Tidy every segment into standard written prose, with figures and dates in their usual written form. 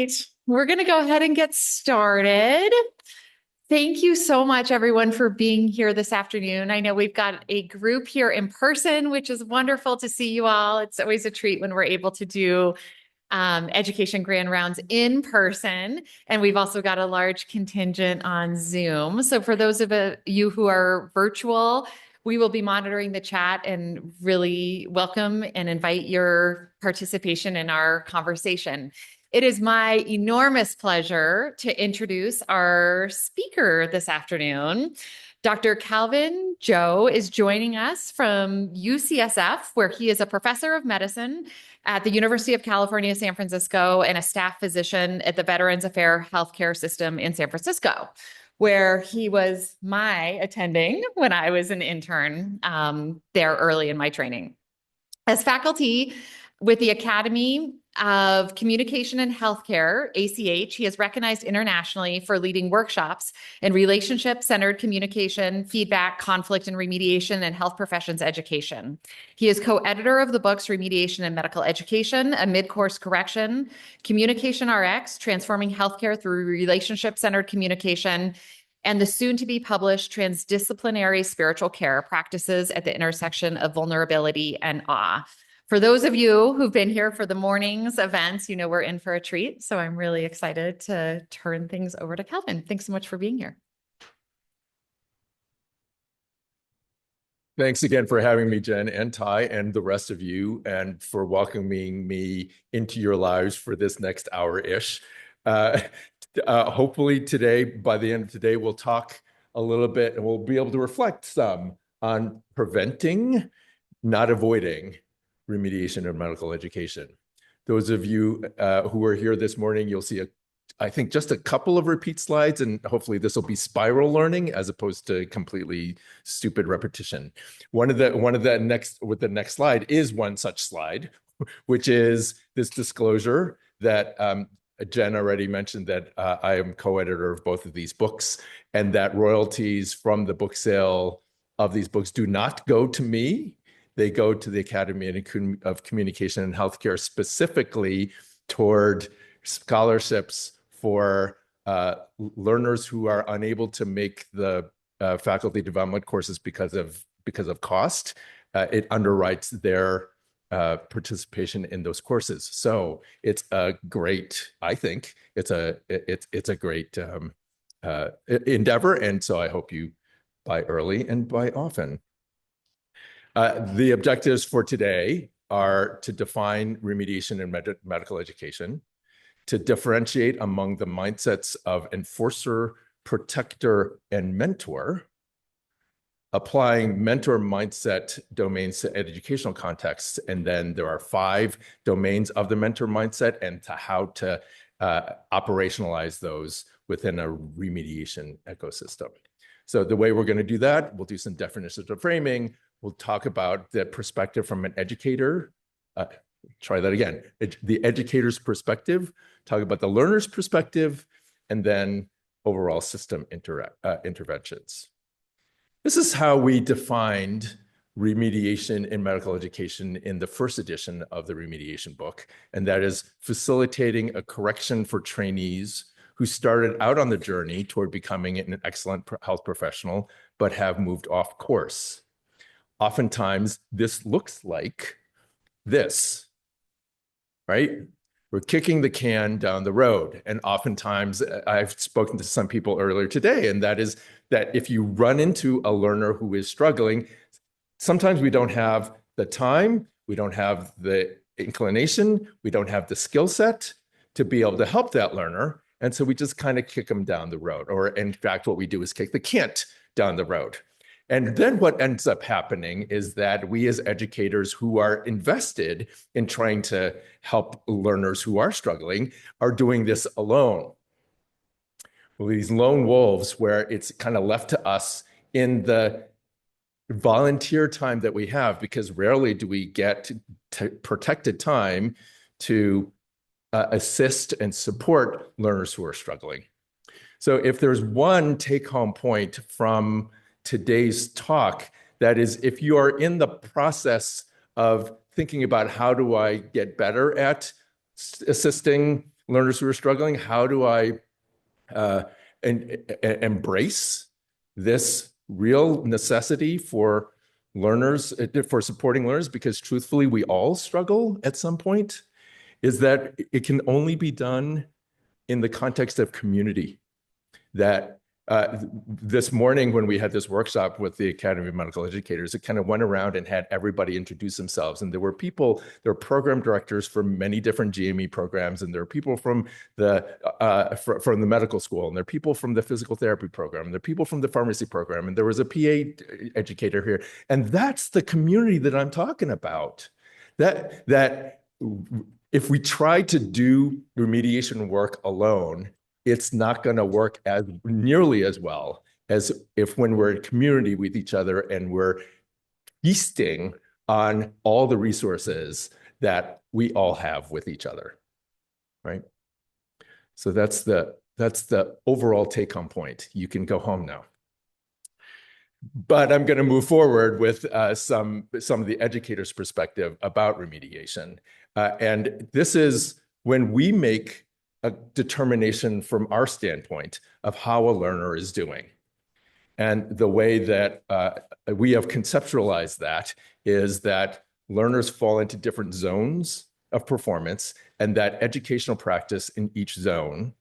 right, we're going to go ahead and get started. Thank you so much, everyone, for being here this afternoon. I know we've got a group here in person, which is wonderful to see you all. It's always a treat when we're able to do education grand rounds in person. And we've also got a large contingent on Zoom. So for those of you who are virtual, we will be monitoring the chat and really welcome and invite your participation in our conversation. It is my enormous pleasure to introduce our speaker this afternoon. Dr. Calvin Chou is joining us from UCSF, where he is a professor of medicine at the University of California, San Francisco, and a staff physician at the Veterans Affairs Healthcare System in San Francisco, where he was my attending when I was an intern there early in my training. As faculty with the Academy of Communication and Healthcare, ACH, he is recognized internationally for leading workshops in relationship-centered communication, feedback, conflict and remediation, and health professions education. He is co-editor of the books Remediation and Medical Education, a mid-course correction, Communication RX, Transforming Healthcare Through Relationship-Centered Communication, and the soon-to-be published Transdisciplinary Spiritual Care Practices at the Intersection of Vulnerability and Awe. For those of you who've been here for the morning's events, you know we're in for a treat. So I'm really excited to turn things over to Calvin. Thanks so much for being here. Thanks again for having me, Jen and Ty and the rest of you, and for welcoming me into your lives for this next hour-ish. Hopefully today, by the end of today, we'll talk a little bit and we'll be able to reflect some on preventing, not avoiding, remediation of medical education. Those of you who are here this morning, you'll see, I think, just a couple of repeat slides, and hopefully this will be spiral learning as opposed to completely stupid repetition. The next slide is one such slide, which is this disclosure that Jen already mentioned, that I am co-editor of both of these books, and that royalties from the book sale of these books do not go to me. They go to the Academy of Communication and Healthcare, specifically toward scholarships for learners who are unable to make the faculty development courses because of cost. It underwrites their participation in those courses. So it's a great, I think, it's a great endeavor. And so I hope you buy early and buy often. The objectives for today are to define remediation in medical education, to differentiate among the mindsets of enforcer, protector, and mentor, applying mentor mindset domains to educational contexts. And then there are 5 domains of the mentor mindset, and to how to operationalize those within a remediation ecosystem. So the way we're going to do that, we'll do some definitions of framing. We'll talk about the perspective from an educator. Try that again. The educator's perspective, talk about the learner's perspective, and then overall system interventions. This is how we defined remediation in medical education in the first edition of the remediation book, and that is facilitating a correction for trainees who started out on the journey toward becoming an excellent health professional, but have moved off course. Oftentimes, this looks like this, right? We're kicking the can down the road. And oftentimes, I've spoken to some people earlier today, and that is that if you run into a learner who is struggling, sometimes we don't have the time, we don't have the inclination, we don't have the skill set to be able to help that learner. And so we just kind of kick them down the road. Or in fact, what we do is kick the can't down the road. And then what ends up happening is that we as educators who are invested in trying to help learners who are struggling are doing this alone. Well, these lone wolves, where it's kind of left to us in the volunteer time that we have, because rarely do we get protected time to assist and support learners who are struggling. So if there's one take-home point from today's talk, that is, if you are in the process of thinking about how do I get better at assisting learners who are struggling? How do I embrace this real necessity for learners, for supporting learners? Because truthfully, we all struggle at some point. Is that it can only be done in the context of community. That this morning when we had this workshop with the Academy of Medical Educators, it kind of went around and had everybody introduce themselves. And there were program directors from many different GME programs, and there are people from the medical school, and there are people from the physical therapy program, and there are people from the pharmacy program, and there was a PA educator here. And that's the community that I'm talking about. That if we try to do remediation work alone, it's not going to work as nearly as well as if when we're in community with each other and we're feasting on all the resources that we all have with each other, right? So that's the overall take-home point. You can go home now. But I'm going to move forward with some of the educators' perspective about remediation. And this is when we make a determination from our standpoint of how a learner is doing. And the way that we have conceptualized that is that learners fall into different zones of performance, and that educational practice in each zone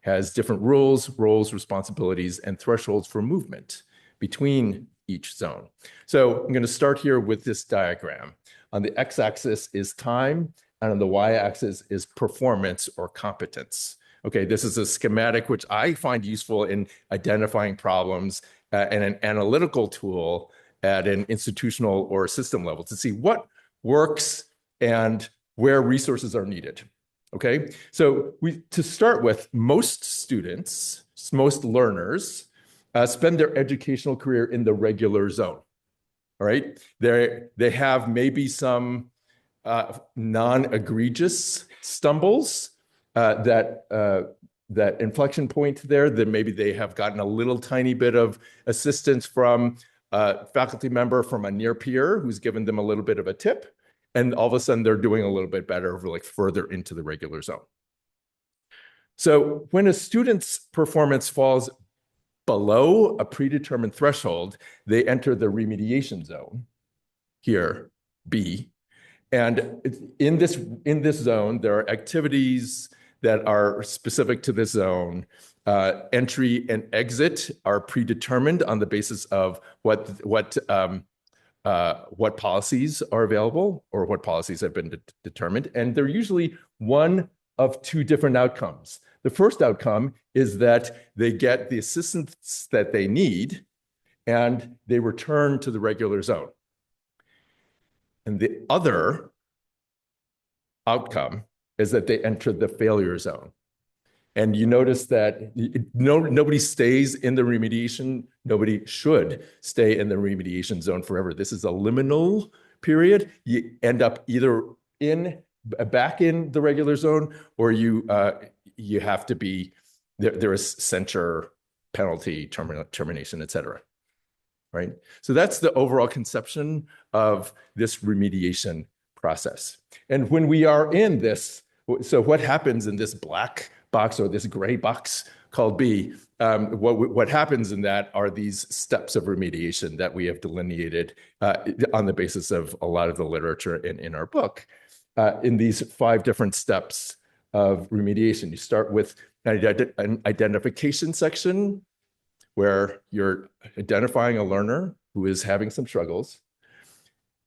has different rules, roles, responsibilities, and thresholds for movement between each zone. So I'm going to start here with this diagram. On the x-axis is time, and on the y-axis is performance or competence. Okay, this is a schematic which I find useful in identifying problems and an analytical tool at an institutional or system level to see what works and where resources are needed. Okay, so to start with, most students, most learners spend their educational career in the regular zone. All right, they have maybe some non-egregious stumbles, that inflection point there, that maybe they have gotten a little tiny bit of assistance from a faculty member, from a near peer who's given them a little bit of a tip, and all of a sudden they're doing a little bit better, like further into the regular zone. So when a student's performance falls below a predetermined threshold, they enter the remediation zone, here, B. And in this zone, there are activities that are specific to this zone. Entry and exit are predetermined on the basis of what policies are available or what policies have been determined. And they're usually one of two different outcomes. The first outcome is that they get the assistance that they need and they return to the regular zone. And the other outcome is that they enter the failure zone. And you notice that nobody stays in the remediation. Nobody should stay in the remediation zone forever. This is a liminal period. You end up either back in the regular zone, or you have to be, there is censure, penalty, termination, et cetera. Right? So that's the overall conception of this remediation process. And when we are in this, so what happens in this black box or this gray box called B, what happens in that are these steps of remediation that we have delineated on the basis of a lot of the literature in our book. In these 5 different steps of remediation, you start with an identification section where you're identifying a learner who is having some struggles.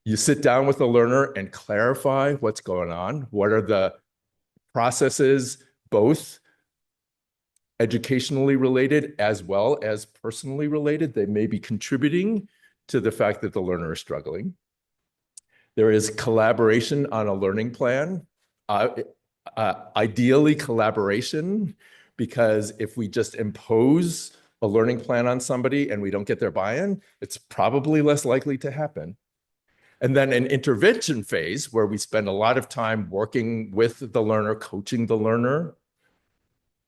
You sit down with the learner and clarify what's going on. What are the processes, both educationally related as well as personally related? They may be contributing to the fact that the learner is struggling. There is collaboration on a learning plan. Ideally collaboration, because if we just impose a learning plan on somebody and we don't get their buy-in, it's probably less likely to happen. And then an intervention phase where we spend a lot of time working with the learner, coaching the learner,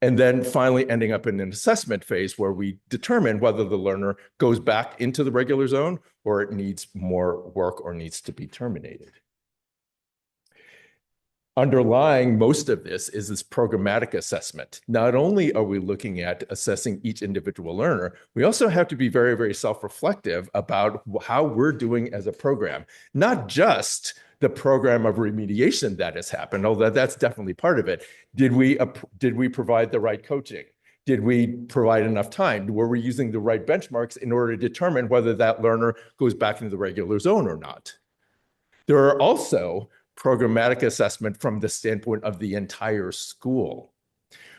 and then finally ending up in an assessment phase where we determine whether the learner goes back into the regular zone or it needs more work or needs to be terminated. underlying most of this is this programmatic assessment. Not only are we looking at assessing each individual learner, we also have to be very, very self-reflective about how we're doing as a program, not just the program of remediation that has happened, although that's definitely part of it. Did we provide the right coaching? Did we provide enough time? Were we using the right benchmarks in order to determine whether that learner goes back into the regular zone or not? There are also programmatic assessment from the standpoint of the entire school.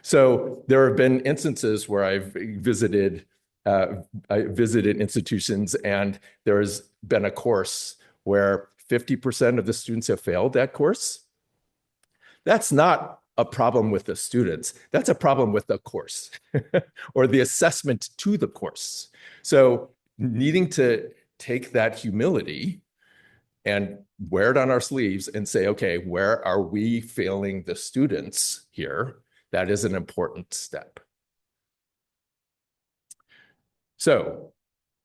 So there have been instances where I visited institutions, and there's been a course where 50% of the students have failed that course. That's not a problem with the students. That's a problem with the course or the assessment to the course. So needing to take that humility and wear it on our sleeves and say, okay, where are we failing the students here? That is an important step. So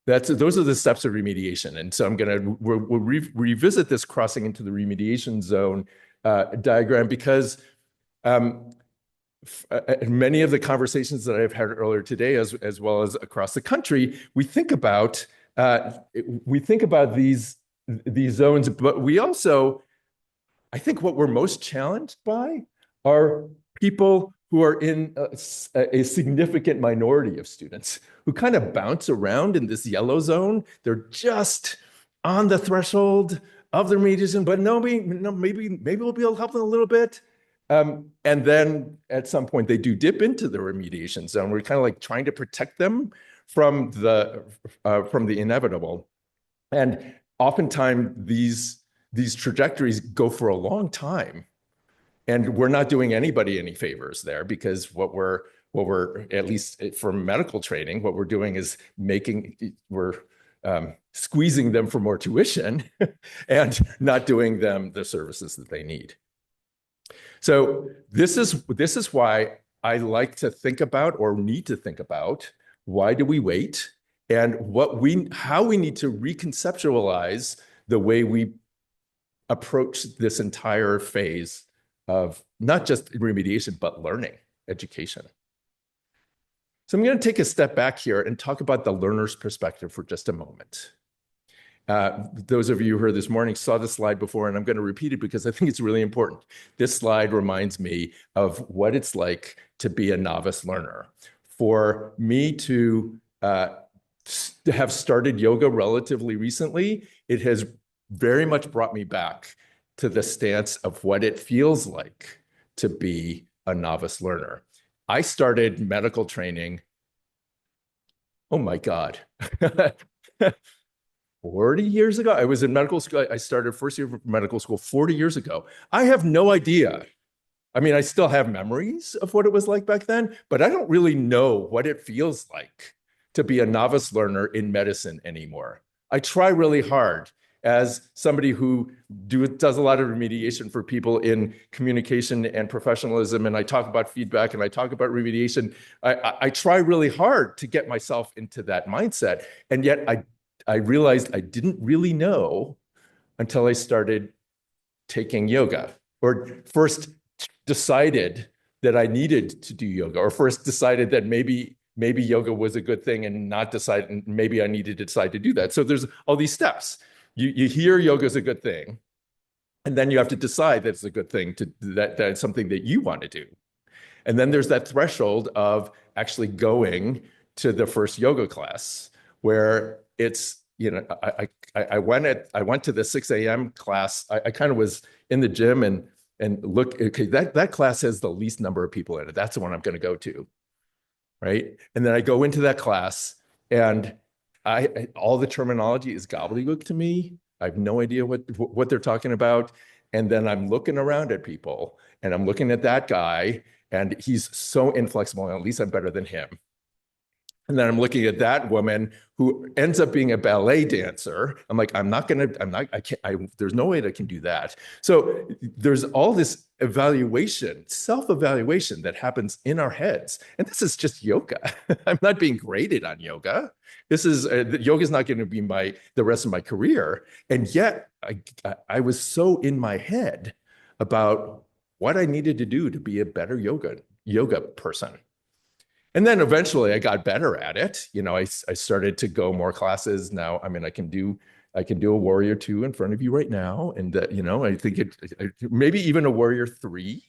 those are the steps of remediation. And so we'll revisit this crossing into the remediation zone diagram because many of the conversations that I've had earlier today, as well as across the country, we think about these zones, but we also, I think what we're most challenged by are people who are in a significant minority of students who kind of bounce around in this yellow zone. They're just on the threshold of the remediation, but maybe we'll be able to help them a little bit. And then at some point they do dip into the remediation zone. We're kind of like trying to protect them from the inevitable. And oftentimes these trajectories go for a long time, and we're not doing anybody any favors there, because what we're at least for medical training, what we're doing is we're squeezing them for more tuition and not doing them the services that they need. So this is why I like to think about, or need to think about, why do we wait, and how we need to reconceptualize the way we approach this entire phase of not just remediation, but learning, education. So I'm going to take a step back here and talk about the learner's perspective for just a moment. Those of you who heard this morning saw this slide before, and I'm going to repeat it because I think it's really important. This slide reminds me of what it's like to be a novice learner. For me to have started yoga relatively recently, it has very much brought me back to the stance of what it feels like to be a novice learner. I started medical training, oh my God, 40 years ago. I was in medical school. I started first year of medical school 40 years ago. I have no idea. I mean, I still have memories of what it was like back then, but I don't really know what it feels like to be a novice learner in medicine anymore. I try really hard as somebody who does a lot of remediation for people in communication and professionalism, and I talk about feedback and I talk about remediation. I try really hard to get myself into that mindset, and yet I realized I didn't really know until I started taking yoga, or first decided that I needed to do yoga, or first decided that maybe yoga was a good thing, and maybe I needed to decide to do that. So there's all these steps. You hear yoga is a good thing, and then you have to decide that it's a good thing, that it's something that you want to do. And then there's that threshold of actually going to the first yoga class, where it's, I went to the 6 a.m. class. I kind of was in the gym and look, okay, that class has the least number of people in it. That's the one I'm going to go to, right? And then I go into that class, and all the terminology is gobbledygook to me. I have no idea what they're talking about. And then I'm looking around at people, and I'm looking at that guy, and he's so inflexible, and at least I'm better than him. And then I'm looking at that woman who ends up being a ballet dancer. I'm like, there's no way that I can do that. So there's all this self-evaluation that happens in our heads. And this is just yoga. I'm not being graded on yoga. Yoga is not going to be the rest of my career. And yet I was so in my head about what I needed to do to be a better yoga person. And then eventually I got better at it. I started to go more classes. Now, I mean, I can do a warrior 2 in front of you right now. And I think maybe even a warrior 3.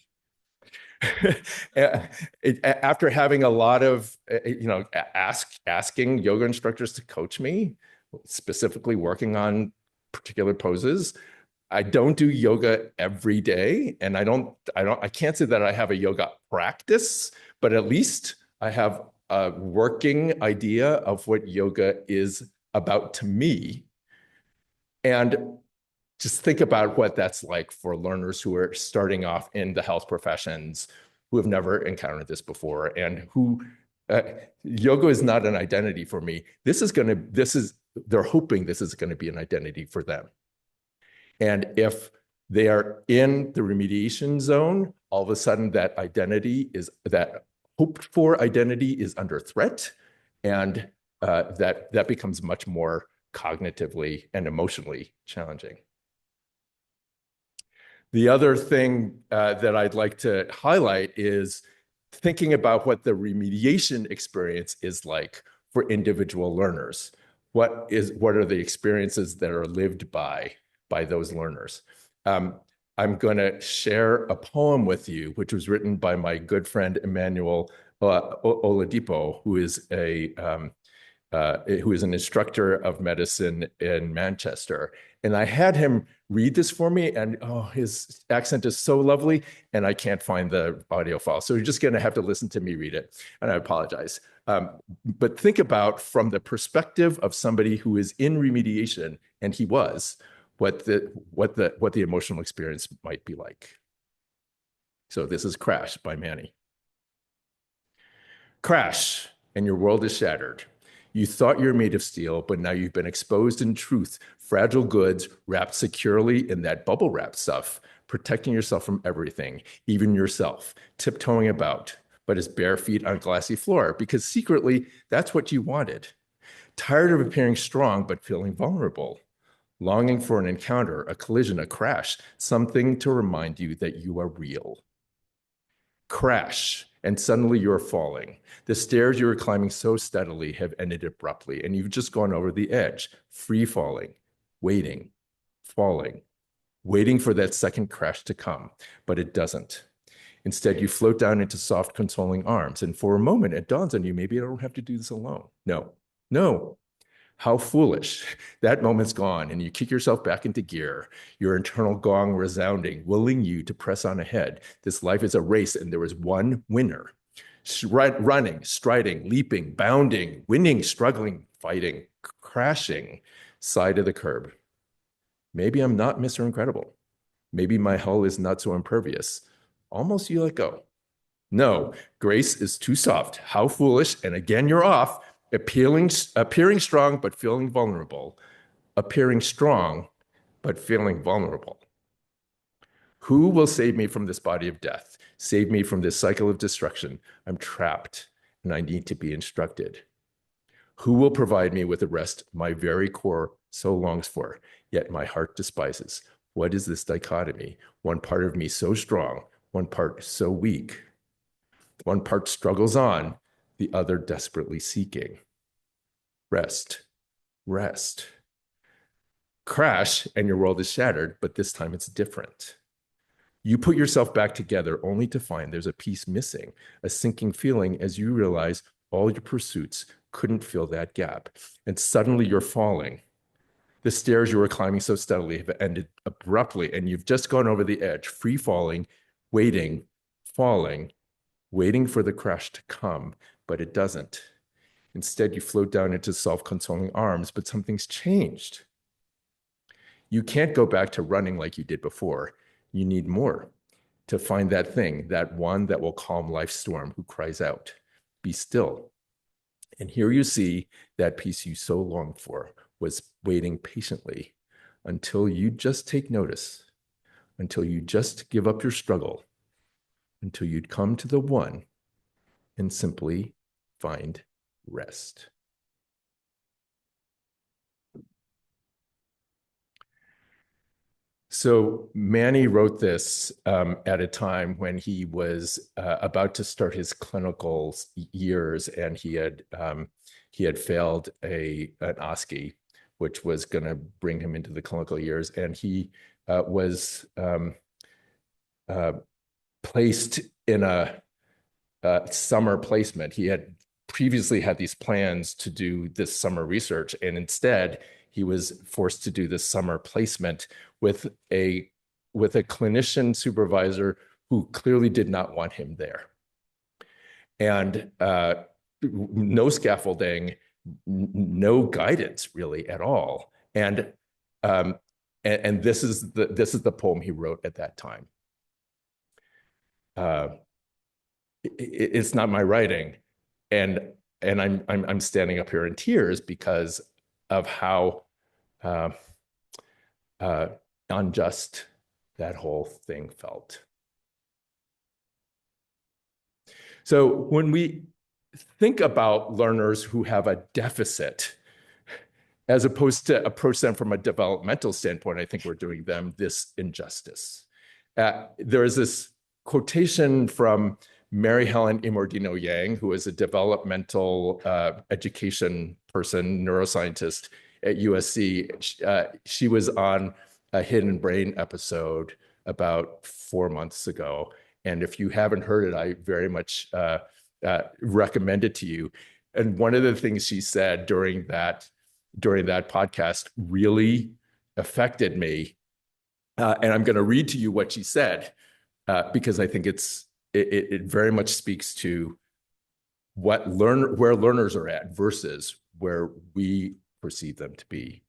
After having a lot of, asking yoga instructors to coach me, specifically working on particular poses. I don't do yoga every day, and I can't say that I have a yoga practice, but at least I have a working idea of what yoga is about to me. And just think about what that's like for learners who are starting off in the health professions, who have never encountered this before, and who uh, yoga is not an identity for me. They're hoping this is going to be an identity for them. And if they are in the remediation zone, all of a sudden that hoped for identity is under threat. And that becomes much more cognitively and emotionally challenging. The other thing that I'd like to highlight is thinking about what the remediation experience is like for individual learners. What are the experiences that are lived by those learners? I'm going to share a poem with you, which was written by my good friend Emmanuel Oladipo, who is an instructor of medicine in Manchester. And I had him read this for me, and his accent is so lovely, and I can't find the audio file. So you're just going to have to listen to me read it, and I apologize. But think about, from the perspective of somebody who is in remediation, and he was, what the emotional experience might be like. So this is Crash by Manny. Crash, and your world is shattered. You thought you're made of steel, but now you've been exposed in truth. Fragile goods wrapped securely in that bubble wrap stuff, protecting yourself from everything, even yourself, tiptoeing about, but as bare feet on glassy floor, because secretly that's what you wanted. Tired of appearing strong, but feeling vulnerable. Longing for an encounter, a collision, a crash, something to remind you that you are real. Crash, and suddenly you're falling. The stairs you were climbing so steadily have ended abruptly, and you've just gone over the edge, free falling, waiting, falling, waiting for that second crash to come, but it doesn't. Instead, you float down into soft, consoling arms, and for a moment, it dawns on you, maybe I don't have to do this alone. No. How foolish. That moment's gone, and you kick yourself back into gear, your internal gong resounding, willing you to press on ahead. This life is a race, and there is one winner. Running, striding, leaping, bounding, winning, struggling, fighting, crashing, side of the curb. Maybe I'm not Mr. Incredible. Maybe my hull is not so impervious. Almost you let go. No, grace is too soft. How foolish. And again, you're off. Appearing strong, but feeling vulnerable. Appearing strong, but feeling vulnerable. Who will save me from this body of death? Save me from this cycle of destruction. I'm trapped, and I need to be instructed. Who will provide me with the rest my very core so longs for, yet my heart despises? What is this dichotomy? One part of me so strong, one part so weak. One part struggles on, the other desperately seeking. Rest. Crash, and your world is shattered, but this time it's different. You put yourself back together only to find there's a piece missing, a sinking feeling as you realize all your pursuits couldn't fill that gap. And suddenly you're falling. The stairs you were climbing so steadily have ended abruptly, and you've just gone over the edge, free falling, waiting, falling, waiting for the crash to come, but it doesn't. Instead, you float down into self-consoling arms, but something's changed. You can't go back to running like you did before. You need more to find that thing, that one that will calm life's storm, who cries out, be still. And here you see that peace you so longed for was waiting patiently until you just take notice, until you just give up your struggle, until you'd come to the one and simply find rest. So Manny wrote this at a time when he was about to start his clinical years, and he had failed an OSCE, which was going to bring him into the clinical years, and he was placed in a summer placement. He had previously had these plans to do this summer research, and instead he was forced to do this summer placement with a clinician supervisor who clearly did not want him there. And no scaffolding, no guidance really at all. And this is the poem he wrote at that time. It's not my writing, and I'm standing up here in tears because of how unjust that whole thing felt. So when we think about learners who have a deficit, as opposed to approach them from a developmental standpoint, I think we're doing them this injustice. There is this quotation from Mary Helen Imordino Yang, who is a developmental education person, neuroscientist at USC. She was on a Hidden Brain episode about 4 months ago. And if you haven't heard it, I very much recommend it to you. And one of the things she said during that podcast really affected me. And I'm going to read to you what she said, because I think it very much speaks to where learners are at versus where we perceive them to be.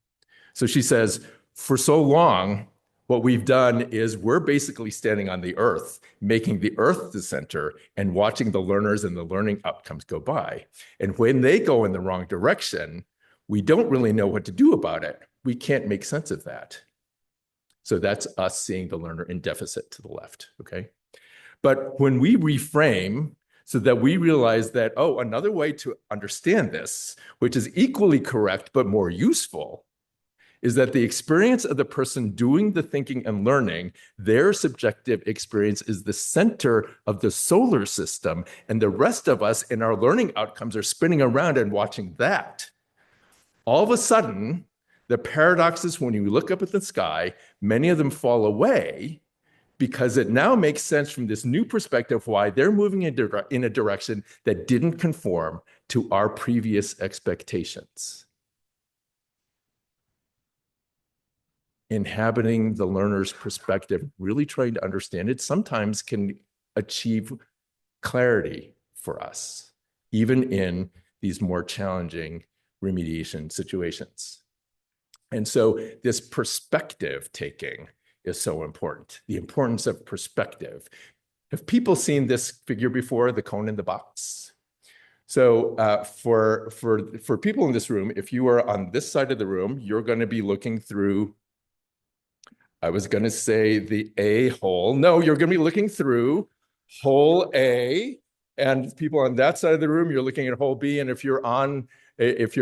So she says, for so long, what we've done is we're basically standing on the earth, making the earth the center and watching the learners and the learning outcomes go by. And when they go in the wrong direction, we don't really know what to do about it. We can't make sense of that. So that's us seeing the learner in deficit to the left, okay? But when we reframe so that we realize that, oh, another way to understand this, which is equally correct but more useful, is that the experience of the person doing the thinking and learning, their subjective experience is the center of the solar system, and the rest of us in our learning outcomes are spinning around and watching that. All of a sudden, the paradoxes, when you look up at the sky, many of them fall away because it now makes sense from this new perspective why they're moving in a direction that didn't conform to our previous expectations. Inhabiting the learner's perspective, really trying to understand it, sometimes can achieve clarity for us, even in these more challenging remediation situations. And so this perspective taking is so important, the importance of perspective. Have people seen this figure before, the cone in the box? So for people in this room, if you are on this side of the room, you're going to be looking through, I was going to say the A hole. No, you're going to be looking through hole A, and people on that side of the room, you're looking at hole B. And if you're online, if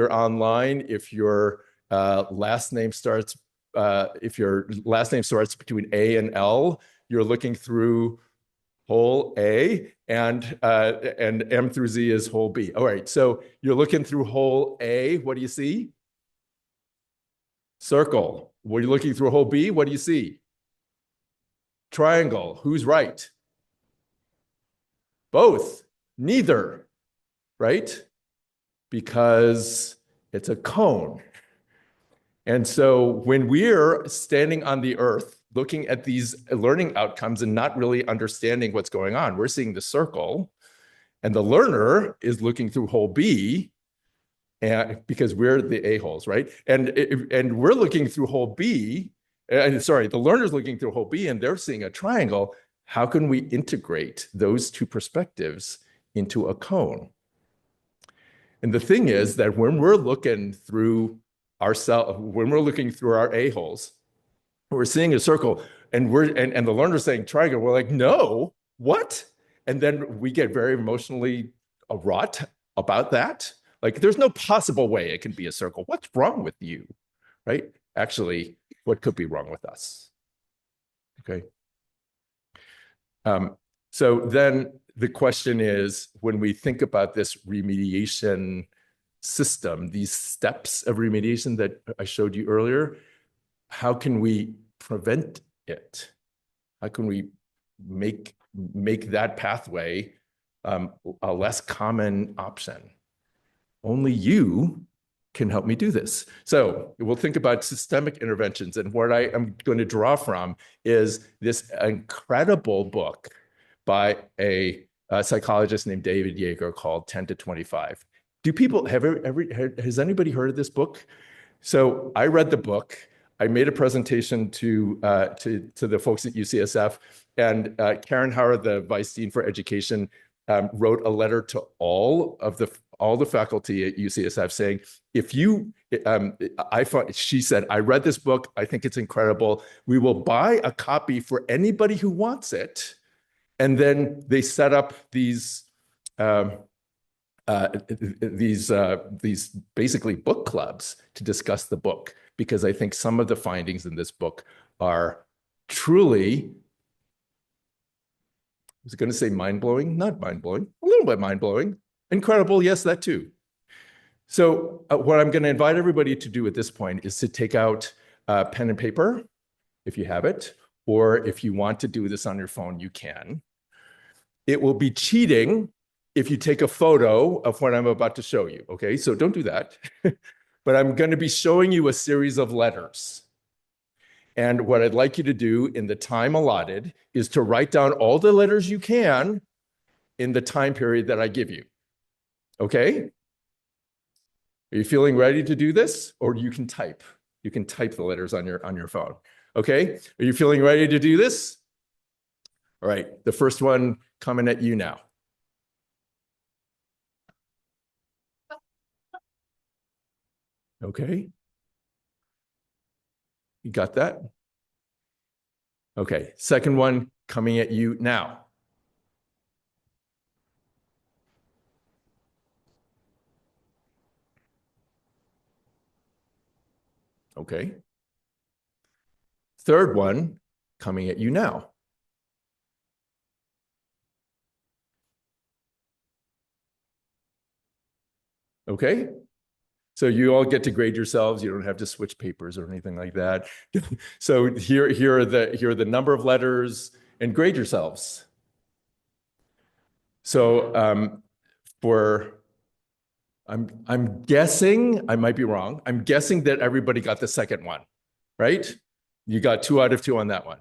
your last name starts between A and L, you're looking through hole A, and M through Z is hole B. All right, so you're looking through hole A. What do you see? Circle. When you're looking through hole B, what do you see? Triangle. Who's right? Both. Neither, right? Because it's a cone. And so when we're standing on the earth, looking at these learning outcomes and not really understanding what's going on, we're seeing the circle, and the learner is looking through hole B, and because we're the a-holes, right? And we're looking through hole B, the learner's looking through hole B, and they're seeing a triangle. How can we integrate those two perspectives into a cone? And the thing is that when we're looking through when we're looking through our a-holes, we're seeing a circle, and the learner's saying triangle. We're like, no, what? And then we get very emotionally wrought about that. Like, there's no possible way it can be a circle. What's wrong with you, right? Actually, what could be wrong with us? Okay. So then the question is, when we think about this remediation system, these steps of remediation that I showed you earlier, how can we prevent it? How can we make that pathway a less common option? Only you can help me do this. So we'll think about systemic interventions. And what I am going to draw from is this incredible book by a psychologist named David Yeager called 10 to 25. Do people has anybody heard of this book? So I read the book. I made a presentation to the folks at UCSF, and Karen Howard, the vice dean for education, wrote a letter to all the faculty at UCSF saying, if you, she said, I read this book. I think it's incredible. We will buy a copy for anybody who wants it. And then they set up these basically book clubs to discuss the book, because I think some of the findings in this book are truly, I was going to say mind-blowing, not mind-blowing, a little bit mind-blowing, incredible, yes, that too. So what I'm going to invite everybody to do at this point is to take out pen and paper, if you have it, or if you want to do this on your phone, you can. It will be cheating if you take a photo of what I'm about to show you, okay? So don't do that. But I'm going to be showing you a series of letters. And what I'd like you to do in the time allotted is to write down all the letters you can in the time period that I give you, okay? Are you feeling ready to do this? Or you can type. You can type the letters on your phone, okay? Are you feeling ready to do this? All right, the first one coming at you now. Okay. You got that? Okay, second one coming at you now. Okay. Third one coming at you now. Okay. So you all get to grade yourselves. You don't have to switch papers or anything like that. So here are the number of letters, and grade yourselves. So I'm guessing, I might be wrong. I'm guessing that everybody got the second one, right? You got 2 out of 2 on that one.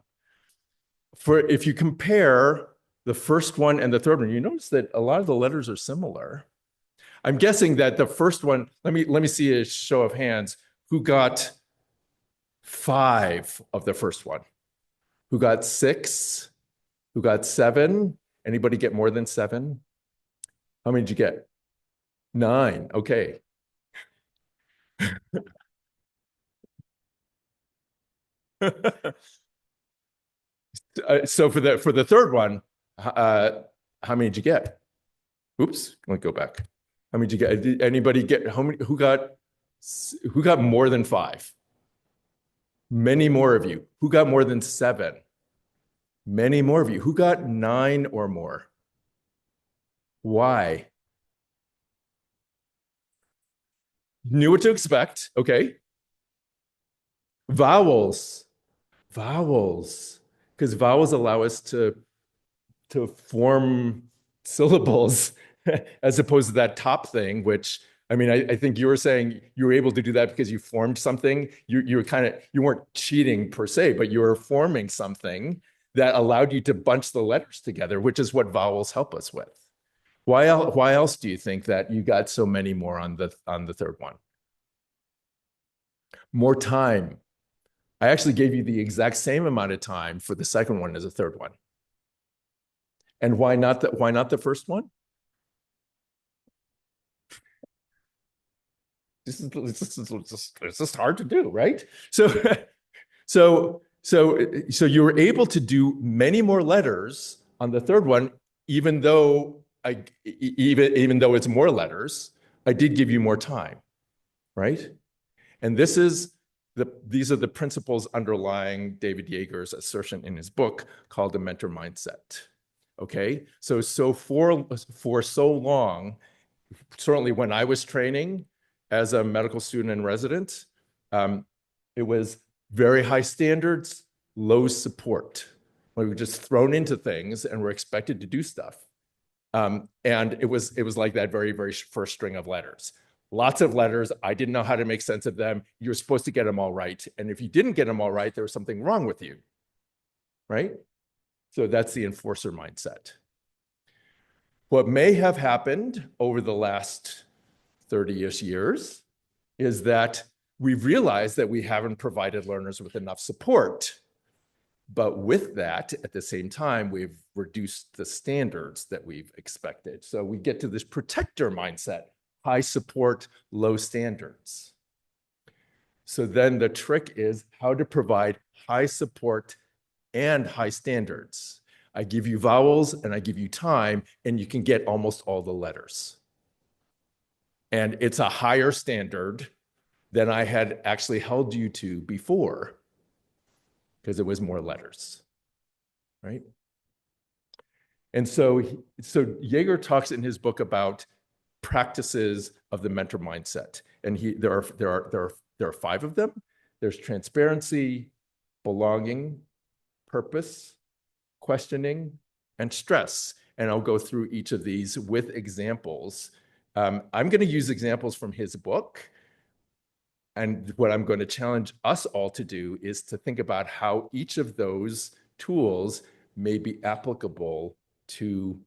If you compare the first one and the third one, you notice that a lot of the letters are similar. I'm guessing that the first one, let me see a show of hands. Who got 5 of the first one? Who got 6? Who got 7? Anybody get more than 7? How many did you get? 9. Okay. So for the third one, how many did you get? Oops, let me go back. How many did you get? Did anybody get who got more than 5? Many more of you. Who got more than 7? Many more of you. Who got 9 or more? Why? Knew what to expect. Okay. Vowels. Because vowels allow us to form syllables as opposed to that top thing, which, I mean, I think you were saying you were able to do that because you formed something. You weren't cheating per se, but you were forming something that allowed you to bunch the letters together, which is what vowels help us with. Why else do you think that you got so many more on the third one? More time. I actually gave you the exact same amount of time for the second one as the third one. And why not the first one? It's just hard to do, right? So you were able to do many more letters on the third one, even though it's more letters, I did give you more time, right? And this is these are the principles underlying David Yeager's assertion in his book called the mentor mindset. Okay, so for so long, certainly when I was training as a medical student and resident, it was very high standards, low support. We were just thrown into things and were expected to do stuff. And it was like that very, very first string of letters. Lots of letters. I didn't know how to make sense of them. You're supposed to get them all right. And if you didn't get them all right, there was something wrong with you, right? So that's the enforcer mindset. What may have happened over the last 30-ish years is that we've realized that we haven't provided learners with enough support. But with that, at the same time, we've reduced the standards that we've expected. So we get to this protector mindset, high support, low standards. So then the trick is how to provide high support and high standards. I give you vowels and I give you time, and you can get almost all the letters. And it's a higher standard than I had actually held you to before, because it was more letters, right? And so Yeager talks in his book about practices of the mentor mindset, and there are 5 of them. There's transparency, belonging, purpose, questioning, and stress. And I'll go through each of these with examples. I'm going to use examples from his book. And what I'm going to challenge us all to do is to think about how each of those tools may be applicable to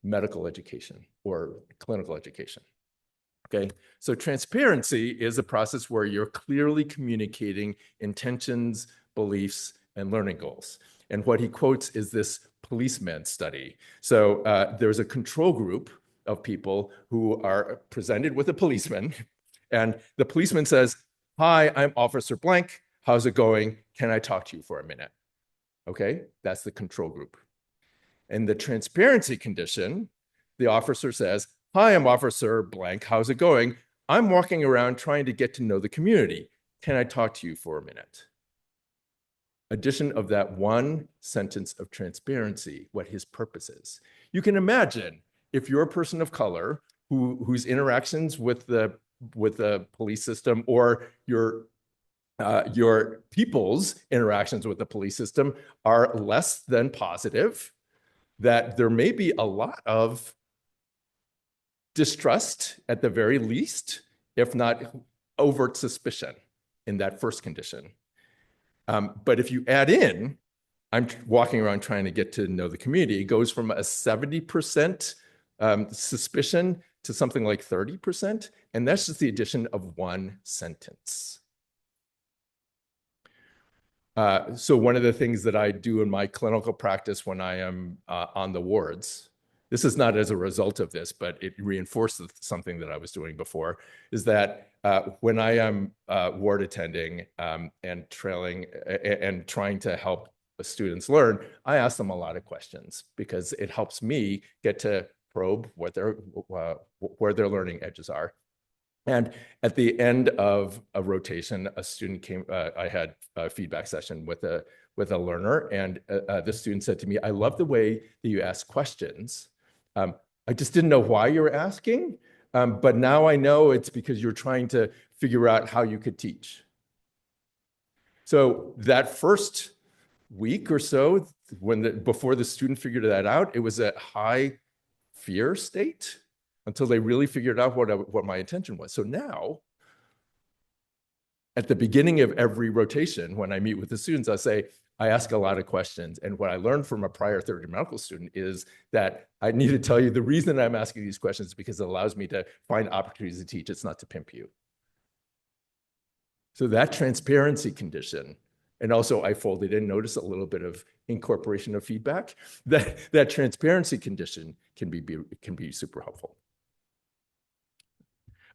medical education or clinical education. Okay, so transparency is a process where you're clearly communicating intentions, beliefs, and learning goals. And what he quotes is this policeman study. So there's a control group of people who are presented with a policeman, and the policeman says, "Hi, I'm Officer Blank. How's it going? Can I talk to you for a minute?" Okay, that's the control group. In the transparency condition, the officer says, "Hi, I'm Officer Blank. How's it going? I'm walking around trying to get to know the community. Can I talk to you for a minute?" Addition of that one sentence of transparency, what his purpose is. You can imagine if you're a person of color whose interactions with the police system or your people's interactions with the police system are less than positive, that there may be a lot of distrust at the very least, if not overt suspicion in that first condition. But if you add in, I'm walking around trying to get to know the community, it goes from a 70% suspicion to something like 30%. And that's just the addition of one sentence. So one of the things that I do in my clinical practice when I am on the wards, this is not as a result of this, but it reinforces something that I was doing before, is that when I am ward attending and trying to help students learn, I ask them a lot of questions because it helps me get to probe what where their learning edges are. And at the end of a rotation, a student came, I had a feedback session with a learner, and the student said to me, "I love the way that you ask questions. I just didn't know why you were asking, but now I know it's because you're trying to figure out how you could teach." So that first week or so, before the student figured that out, it was a high fear state until they really figured out what my intention was. So now, at the beginning of every rotation, when I meet with the students, I ask a lot of questions. And what I learned from a prior third year medical student is that I need to tell you the reason I'm asking these questions is because it allows me to find opportunities to teach. It's not to pimp you. So that transparency condition, and also I folded in, notice a little bit of incorporation of feedback, that transparency condition can be super helpful.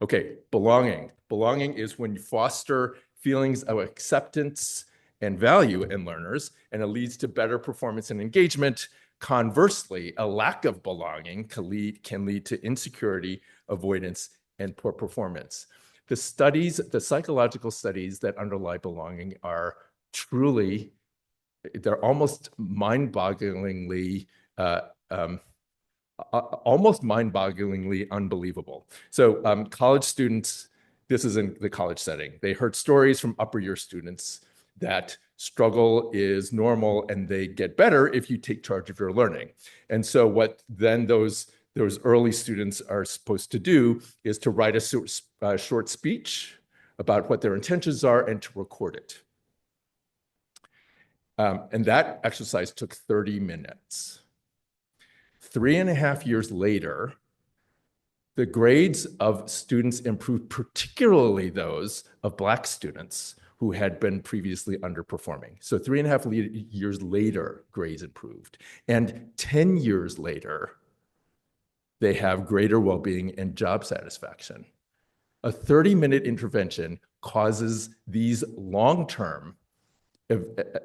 Okay, belonging. Belonging is when you foster feelings of acceptance and value in learners, and it leads to better performance and engagement. Conversely, a lack of belonging can lead to insecurity, avoidance, and poor performance. The studies, the psychological studies that underlie belonging are truly, they're almost mind-bogglingly almost mind-bogglingly unbelievable. So college students, this is in the college setting, they heard stories from upper year students that struggle is normal and they get better if you take charge of your learning. And so what then those early students are supposed to do is to write a short speech about what their intentions are and to record it. And that exercise took 30 minutes. 3.5 years later, the grades of students improved, particularly those of Black students who had been previously underperforming. So 3.5 years later, grades improved. And 10 years later, they have greater well-being and job satisfaction. A 30-minute intervention causes these long-term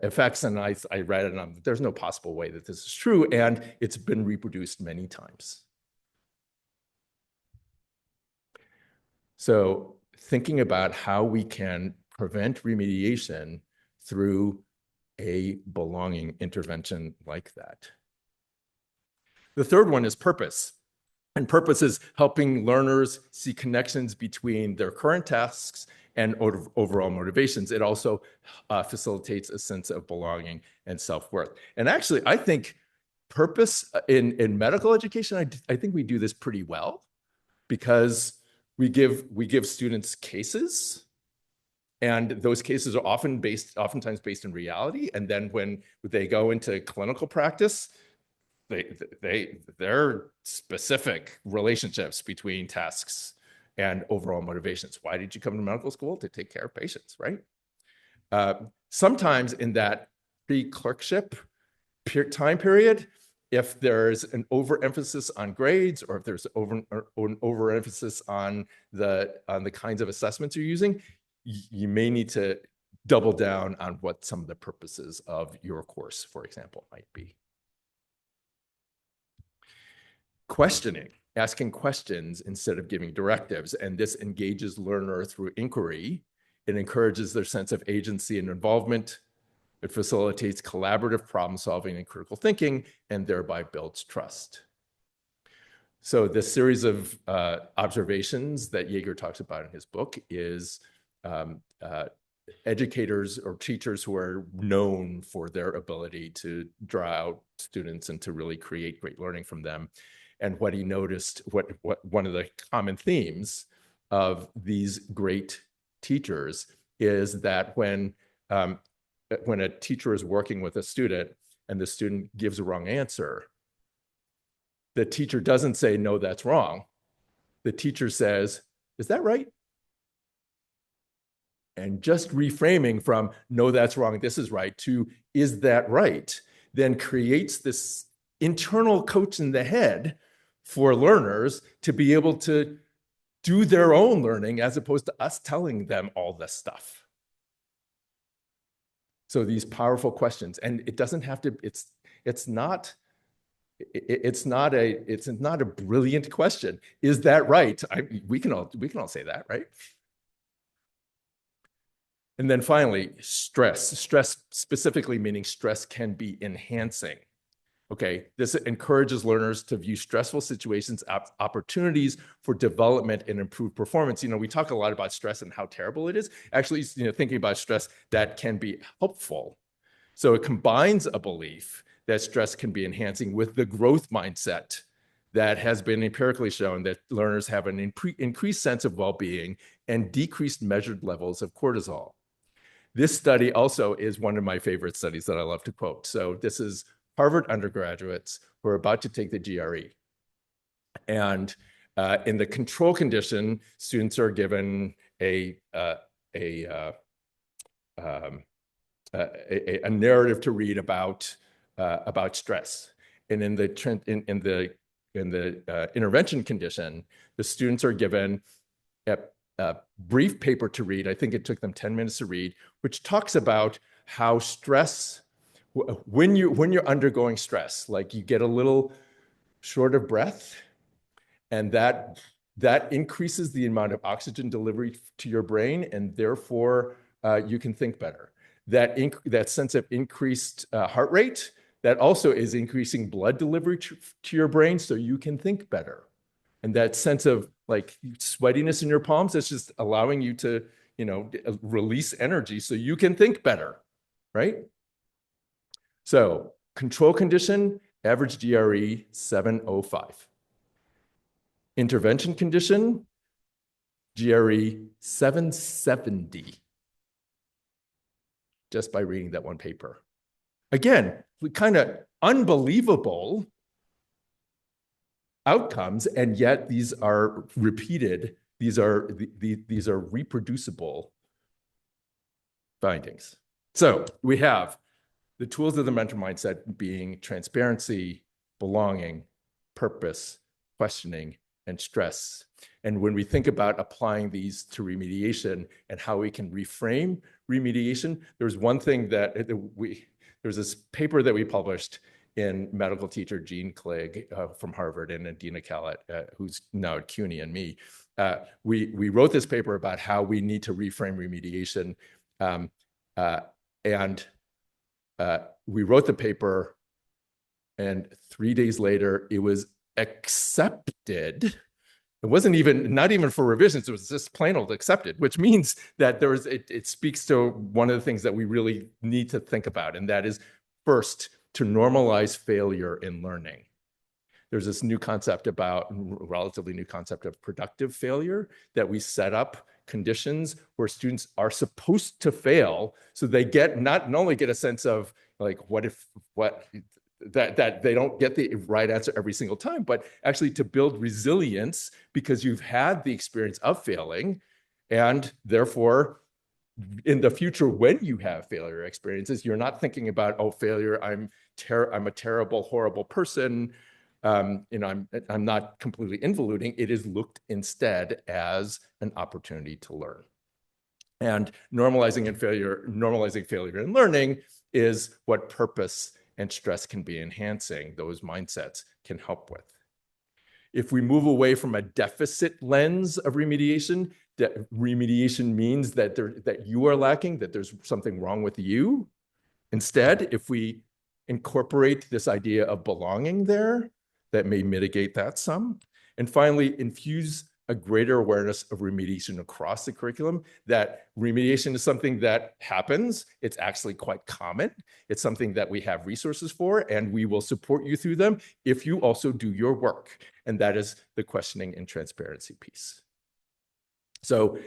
effects, and I read it, and there's no possible way that this is true, and it's been reproduced many times. So thinking about how we can prevent remediation through a belonging intervention like that. The third one is purpose. And purpose is helping learners see connections between their current tasks and overall motivations. It also facilitates a sense of belonging and self-worth. And actually, I think purpose in medical education, I think we do this pretty well, because we give students cases, and those cases are oftentimes based in reality. And then when they go into clinical practice, there are specific relationships between tasks and overall motivations. Why did you come to medical school? To take care of patients, right? Sometimes in that pre-clerkship time period, if there's an overemphasis on grades, or if there's an overemphasis on the kinds of assessments you're using, you may need to double down on what some of the purposes of your course, for example, might be. Questioning, asking questions instead of giving directives, and this engages learner through inquiry. It encourages their sense of agency and involvement. It facilitates collaborative problem solving and critical thinking, and thereby builds trust. So this series of observations that Jaeger talks about in his book is educators or teachers who are known for their ability to draw out students and to really create great learning from them. And what he noticed, what one of the common themes of these great teachers is that when a teacher is working with a student and the student gives a wrong answer, the teacher doesn't say, no, that's wrong. The teacher says, is that right? And just reframing from, no, that's wrong, this is right, to, is that right? Then creates this internal coach in the head for learners to be able to do their own learning, as opposed to us telling them all this stuff. So these powerful questions, and it doesn't have to, it's not a brilliant question. Is that right? We can all say that, right? And then finally, stress. Stress specifically meaning stress can be enhancing. Okay, this encourages learners to view stressful situations as opportunities for development and improved performance. You know, we talk a lot about stress and how terrible it is. Actually, you know, thinking about stress, that can be helpful. So it combines a belief that stress can be enhancing with the growth mindset that has been empirically shown that learners have an increased sense of well-being and decreased measured levels of cortisol. This study also is one of my favorite studies that I love to quote. So this is Harvard undergraduates who are about to take the GRE. And in the control condition, students are given a narrative to read about stress. And in the intervention condition, the students are given a brief paper to read. I think it took them 10 minutes to read, which talks about how stress, when you're undergoing stress, like you get a little short of breath, and that that increases the amount of oxygen delivery to your brain, and therefore you can think better. That sense of increased heart rate, that also is increasing blood delivery to your brain, so you can think better. And that sense of like sweatiness in your palms, that's just allowing you to, release energy so you can think better, right? So control condition, average GRE 705. Intervention condition, GRE 770. Just by reading that one paper. Again, kind of unbelievable outcomes, and yet these are repeated. These are reproducible findings. So we have the tools of the mentor mindset being transparency, belonging, purpose, questioning, and stress. And when we think about applying these to remediation and how we can reframe remediation, there's one thing that there's this paper that we published in medical teacher Gene Clegg from Harvard and Adina Kallett, who's now at CUNY, and me. We wrote this paper about how we need to reframe remediation. And we wrote the paper, and 3 days later, it was accepted. It wasn't not even for revisions. It was just plain old accepted, which means that it speaks to one of the things that we really need to think about. And that is first, to normalize failure in learning. There's this relatively new concept of productive failure, that we set up conditions where students are supposed to fail. So they not only get a sense of like, that they don't get the right answer every single time, but actually to build resilience because you've had the experience of failing, and therefore in the future when you have failure experiences, you're not thinking about, oh, failure, I'm a terrible, horrible person. I'm not completely involuting. It is looked instead as an opportunity to learn. And normalizing failure in learning is what purpose and stress can be enhancing. Those mindsets can help with. If we move away from a deficit lens of remediation, that remediation means that you are lacking, that there's something wrong with you. Instead, if we incorporate this idea of belonging there, that may mitigate that some. And finally, infuse a greater awareness of remediation across the curriculum, that remediation is something that happens. It's actually quite common. It's something that we have resources for, and we will support you through them if you also do your work. And that is the questioning and transparency piece. So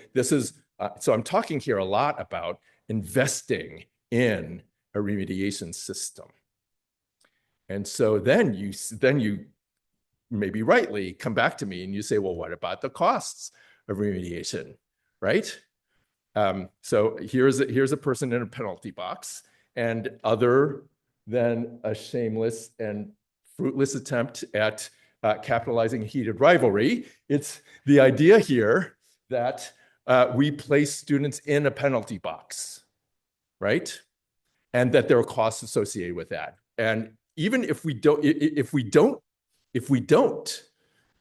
so I'm talking here a lot about investing in a remediation system. And so then you maybe rightly come back to me and you say, well, what about the costs of remediation, right? So here's a person in a penalty box, and other than a shameless and fruitless attempt at capitalizing heated rivalry, it's the idea here that we place students in a penalty box, right? And that there are costs associated with that. And even if we don't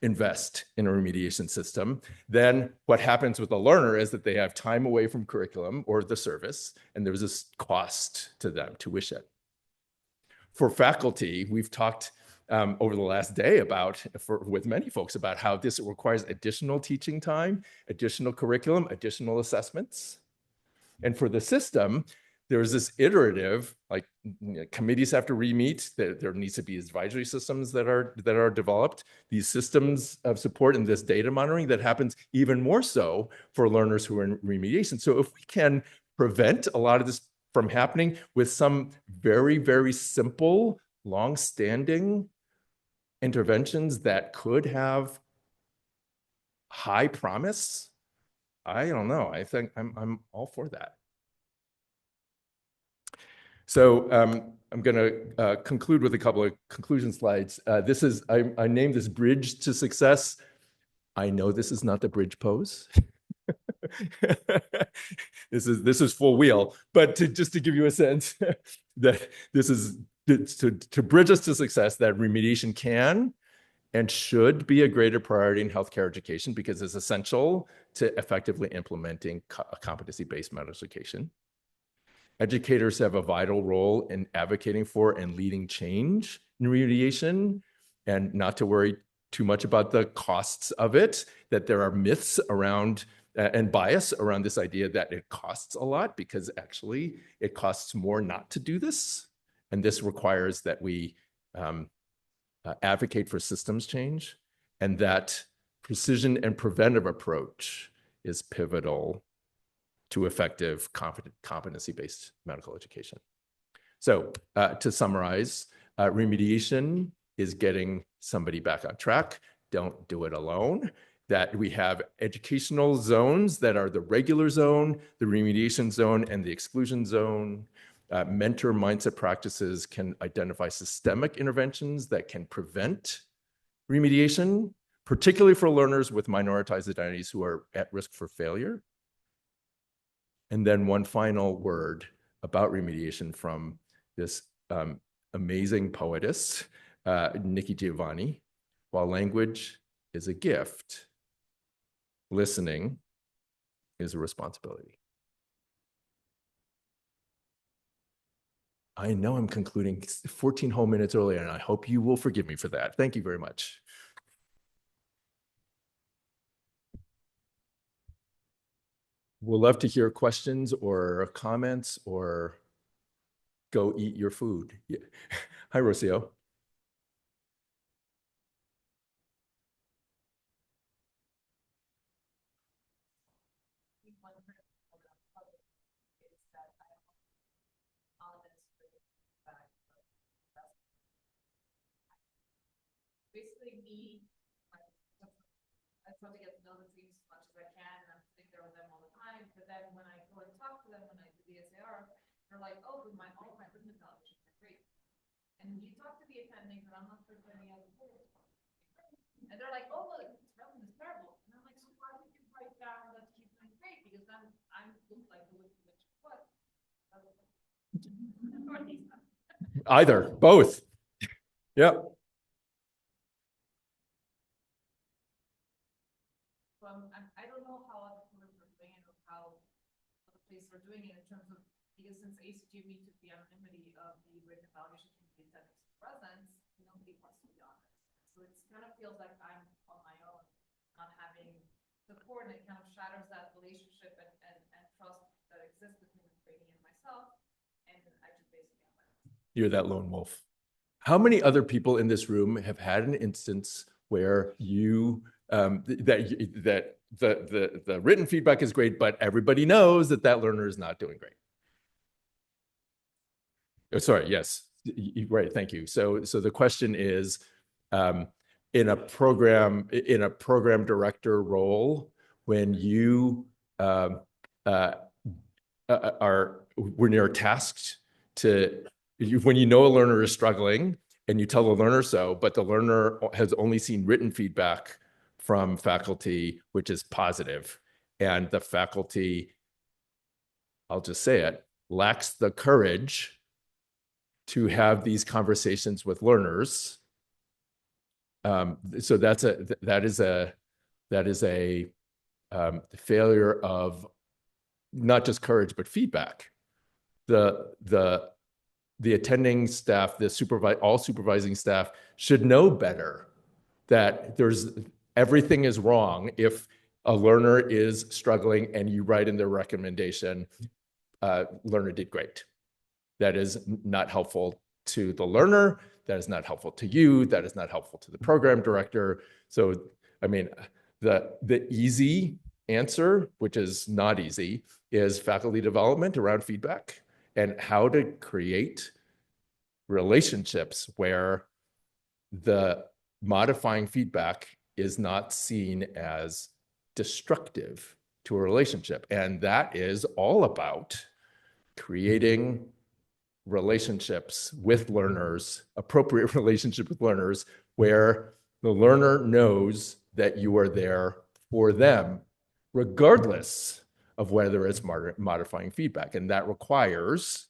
invest in a remediation system, then what happens with a learner is that they have time away from curriculum or the service, and there's this cost to them, tuition. For faculty, we've talked over the last day with many folks about how this requires additional teaching time, additional curriculum, additional assessments. And for the system, there's this iterative, like committees have to re-meet. There needs to be advisory systems that are developed. These systems of support and this data monitoring that happens even more so for learners who are in remediation. So if we can prevent a lot of this from happening with some very, very simple, long-standing interventions that could have high promise, I don't know. I think I'm all for that. So I'm going to conclude with a couple of conclusion slides. I named this Bridge to Success. I know this is not the bridge pose. This is full wheel, but just to give you a sense that this is to bridge us to success, that remediation can and should be a greater priority in healthcare education because it's essential to effectively implementing competency-based medical education. Educators have a vital role in advocating for and leading change in remediation, and not to worry too much about the costs of it, that there are myths around and bias around this idea that it costs a lot, because actually it costs more not to do this. And this requires that we advocate for systems change, and that precision and preventive approach is pivotal to effective competency-based medical education. So to summarize, remediation is getting somebody back on track. Don't do it alone. That we have educational zones that are the regular zone, the remediation zone, and the exclusion zone. Mentor mindset practices can identify systemic interventions that can prevent remediation, particularly for learners with minoritized identities who are at risk for failure. And then one final word about remediation from this amazing poetess, Nikki Giovanni. While language is a gift, listening is a responsibility. I know I'm concluding 14 whole minutes early, and I hope you will forgive me for that. Thank you very much. We'll love to hear questions or comments, or go eat your food. Yeah. Hi, Rocio. Basically me, I try to get to know the teams as much as I can, and I'm sitting there with them all the time. But then when I go and talk to them, when I do the SAR, they're like, "Oh, but all my written evaluations are great." And you talk to the attendings, and I'm not sure if any other boards. And they're like, "Oh, well, it's relevant, it's terrible." And I'm like, "So why would you write down that she's doing great? Because then I'm look like which what?" Either, both. Yep. So I don't know how other boards are doing it, or how other places are doing it in terms of, because since ACG meets with the anonymity of the written evaluation from the attendance presence, nobody wants to be honest. So it kind of feels like I'm on my own, not having support, and it kind of shatters that relationship and trust that exists between the trainee and myself. And I just basically You're that lone wolf. How many other people in this room have had an instance where you that the written feedback is great, but everybody knows that that learner is not doing great? Oh, sorry, yes, right. Thank you. So the question is, in a program director role, when you when you're tasked to, when you know a learner is struggling and you tell the learner so, but the learner has only seen written feedback from faculty, which is positive, and the faculty, I'll just say it, lacks the courage to have these conversations with learners. So that is a failure of not just courage, but feedback. The attending staff, all supervising staff should know better that everything is wrong if a learner is struggling and you write in their recommendation, learner did great. That is not helpful to the learner. That is not helpful to you. That is not helpful to the program director. So, I mean, the easy answer, which is not easy, is faculty development around feedback and how to create relationships where the modifying feedback is not seen as destructive to a relationship. And that is all about creating relationships with learners, appropriate relationship with learners, where the learner knows that you are there for them, regardless of whether it's modifying feedback. And that requires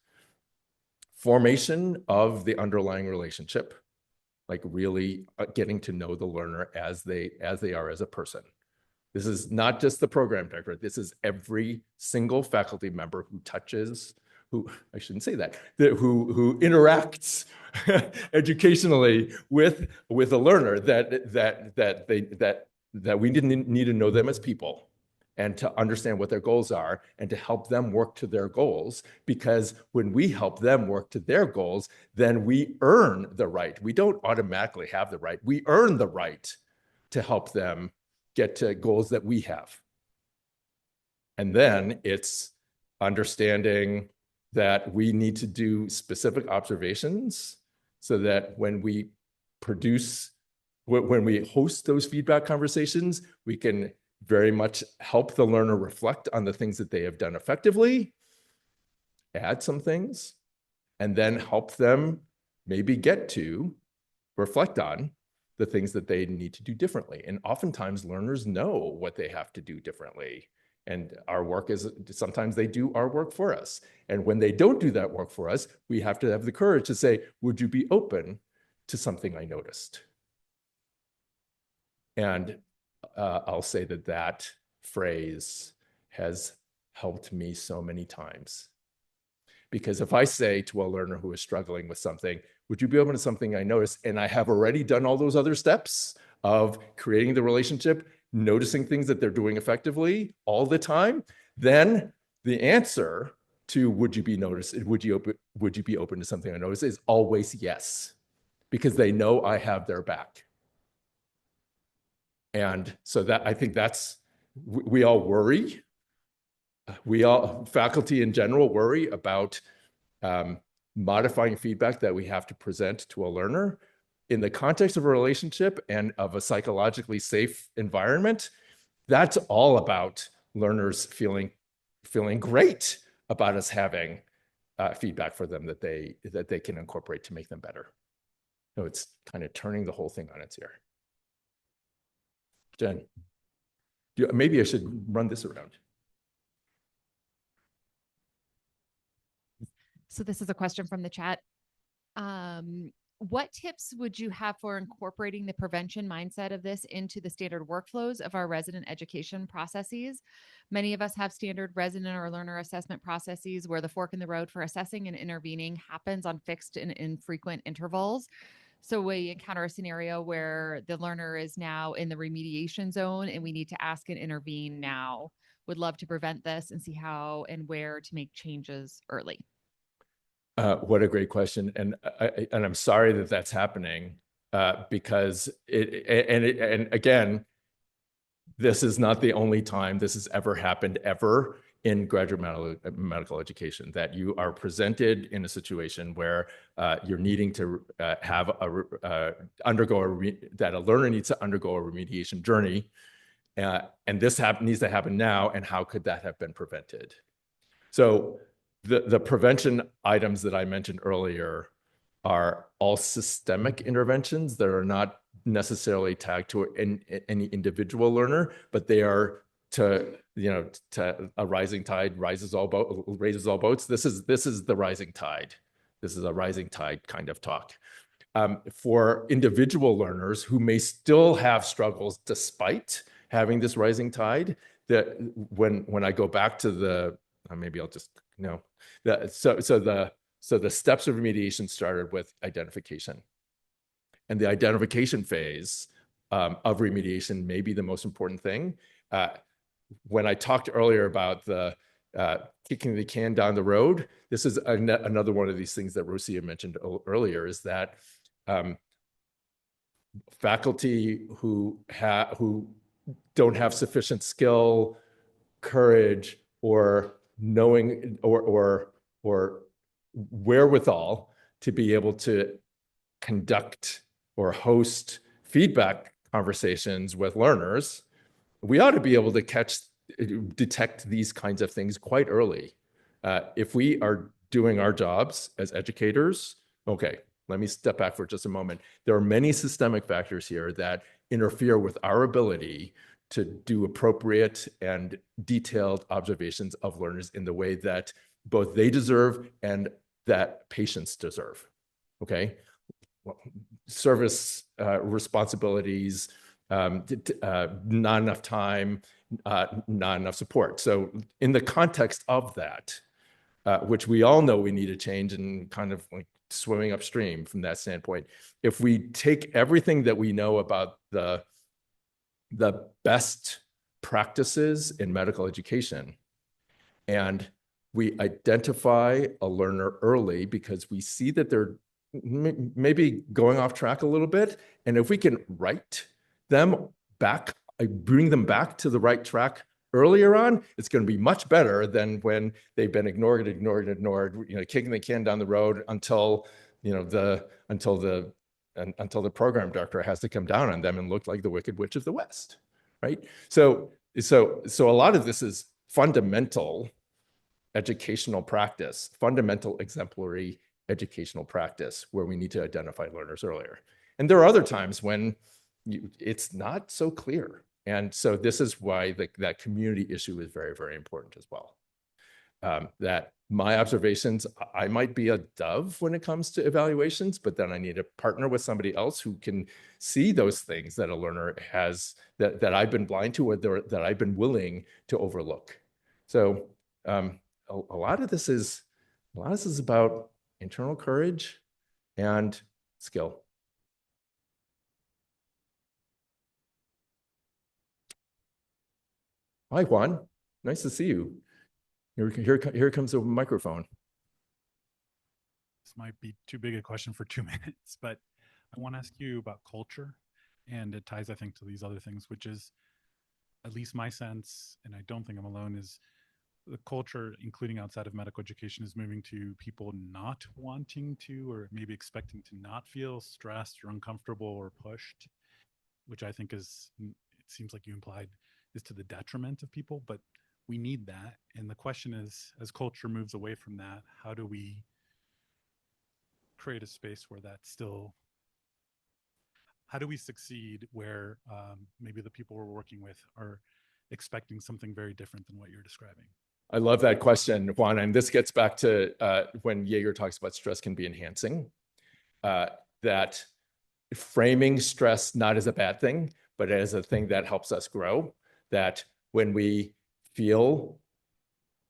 formation of the underlying relationship, like really getting to know the learner as they are as a person. This is not just the program director. This is every single faculty member who touches, who I shouldn't say that, who interacts educationally with a learner, that we didn't need to know them as people and to understand what their goals are and to help them work to their goals. Because when we help them work to their goals, then we earn the right. We don't automatically have the right. We earn the right to help them get to goals that we have. And then it's understanding that we need to do specific observations so that when we host those feedback conversations, we can very much help the learner reflect on the things that they have done effectively, add some things, and then help them maybe get to reflect on the things that they need to do differently. And oftentimes learners know what they have to do differently. And our work is, sometimes they do our work for us. And when they don't do that work for us, we have to have the courage to say, would you be open to something I noticed? And I'll say that phrase has helped me so many times. Because if I say to a learner who is struggling with something, would you be open to something I noticed? And I have already done all those other steps of creating the relationship, noticing things that they're doing effectively all the time, then the answer to would you be open to something I noticed is always yes, because they know I have their back. And so that, I think that's, we all worry. Faculty in general worry about modifying feedback that we have to present to a learner in the context of a relationship and of a psychologically safe environment. That's all about learners feeling great about us having feedback for them that they can incorporate to make them better. So it's kind of turning the whole thing on its ear. Jen, maybe I should run this around. So this is a question from the chat. What tips would you have for incorporating the prevention mindset of this into the standard workflows of our resident education processes? Many of us have standard resident or learner assessment processes where the fork in the road for assessing and intervening happens on fixed and infrequent intervals. So we encounter a scenario where the learner is now in the remediation zone and we need to ask and intervene now. Would love to prevent this and see how and where to make changes early. What a great question. And I'm sorry that that's happening because again, this is not the only time this has ever happened ever in graduate medical education, that you are presented in a situation where you're needing to that a learner needs to undergo a remediation journey. And this needs to happen now. And how could that have been prevented? So the prevention items that I mentioned earlier are all systemic interventions that are not necessarily tagged to any individual learner, but they are to a rising tide raises all boats. This is the rising tide. This is a rising tide kind of talk. For individual learners who may still have struggles despite having this rising tide, that when I go back to the maybe I'll just so the steps of remediation started with identification, and the identification phase of remediation may be the most important thing. When I talked earlier about the kicking the can down the road, this is another one of these things that Rosia mentioned earlier, is that faculty who don't have sufficient skill, courage, or knowing or wherewithal to be able to conduct or host feedback conversations with learners, we ought to be able to detect these kinds of things quite early. If we are doing our jobs as educators, okay, let me step back for just a moment. There are many systemic factors here that interfere with our ability to do appropriate and detailed observations of learners in the way that both they deserve and that patients deserve. Okay. Well, service responsibilities, not enough time, not enough support. So in the context of that, which we all know we need to change and kind of like swimming upstream from that standpoint, if we take everything that we know about the best practices in medical education and we identify a learner early because we see that they're maybe going off track a little bit. And if we can right them back, bring them back to the right track earlier on, it's going to be much better than when they've been ignored, kicking the can down the road until, until the program director has to come down on them and look like the Wicked Witch of the West, right? So a lot of this is fundamental educational practice, fundamental exemplary educational practice where we need to identify learners earlier. And there are other times when it's not so clear. And so this is why that community issue is very, very important as well. That my observations, I might be a dove when it comes to evaluations, but then I need to partner with somebody else who can see those things that a learner has that I've been blind to or that I've been willing to overlook. So a lot of this is about internal courage and skill. Hi, Juan. Nice to see you. Here comes a microphone. This might be too big a question for 2 minutes, but I want to ask you about culture. And it ties, I think, to these other things, which is at least my sense, and I don't think I'm alone, is the culture, including outside of medical education, is moving to people not wanting to, or maybe expecting to not feel stressed or uncomfortable or pushed, which I think is, it seems like you implied, is to the detriment of people, but we need that. And the question is, as culture moves away from that, how do we create a space where that's still, how do we succeed where maybe the people we're working with are expecting something very different than what you're describing? I love that question, Juan. And this gets back to when Jaeger talks about stress can be enhancing, that framing stress not as a bad thing, but as a thing that helps us grow, that when we feel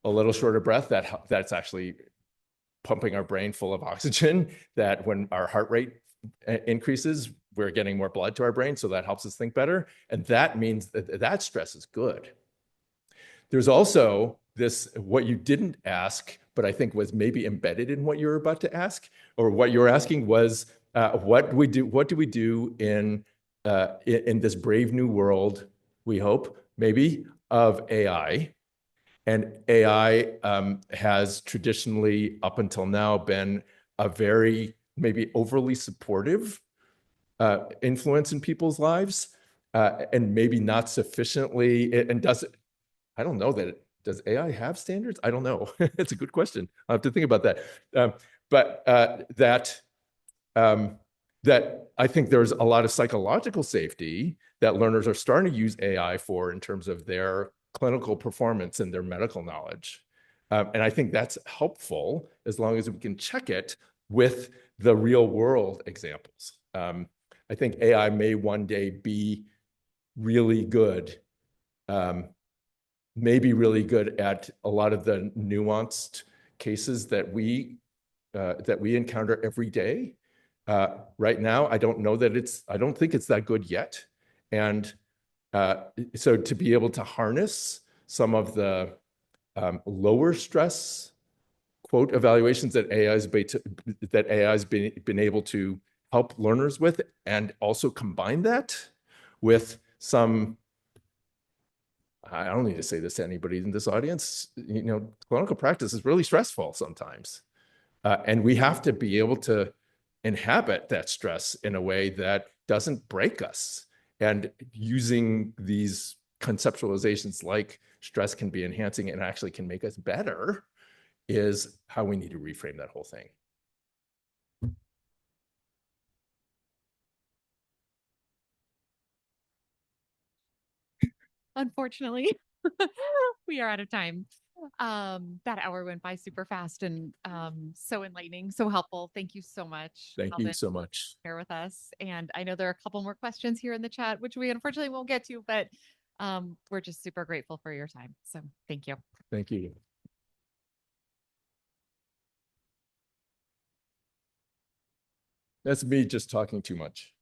a little short of breath, that's actually pumping our brain full of oxygen, that when our heart rate increases, we're getting more blood to our brain. So that helps us think better. And that means that stress is good. There's also this, what you didn't ask, but I think was maybe embedded in what you were about to ask, or what you're asking was, what do we do in this brave new world, we hope, maybe, of AI? And AI has traditionally, up until now, been a very maybe overly supportive influence in people's lives, and maybe not sufficiently. And I don't know that does AI have standards? I don't know. It's a good question. I'll have to think about that. But that I think there's a lot of psychological safety that learners are starting to use AI for in terms of their clinical performance and their medical knowledge. And I think that's helpful as long as we can check it with the real world examples. I think AI may one day be really good, maybe really good at a lot of the nuanced cases that we encounter every day. Right now, I don't think it's that good yet. And so to be able to harness some of the lower stress quote evaluations that AI has been able to help learners with, and also combine that with some, I don't need to say this to anybody in this audience, clinical practice is really stressful sometimes. And we have to be able to inhabit that stress in a way that doesn't break us. And using these conceptualizations like stress can be enhancing and actually can make us better is how we need to reframe that whole thing. Unfortunately, we are out of time. That hour went by super fast and so enlightening, so helpful. Thank you so much, Thank you Alvin, so much. here with us. And I know there are a couple more questions here in the chat, which we unfortunately won't get to, but we're just super grateful for your time. So thank you. Thank you. That's me just talking too much.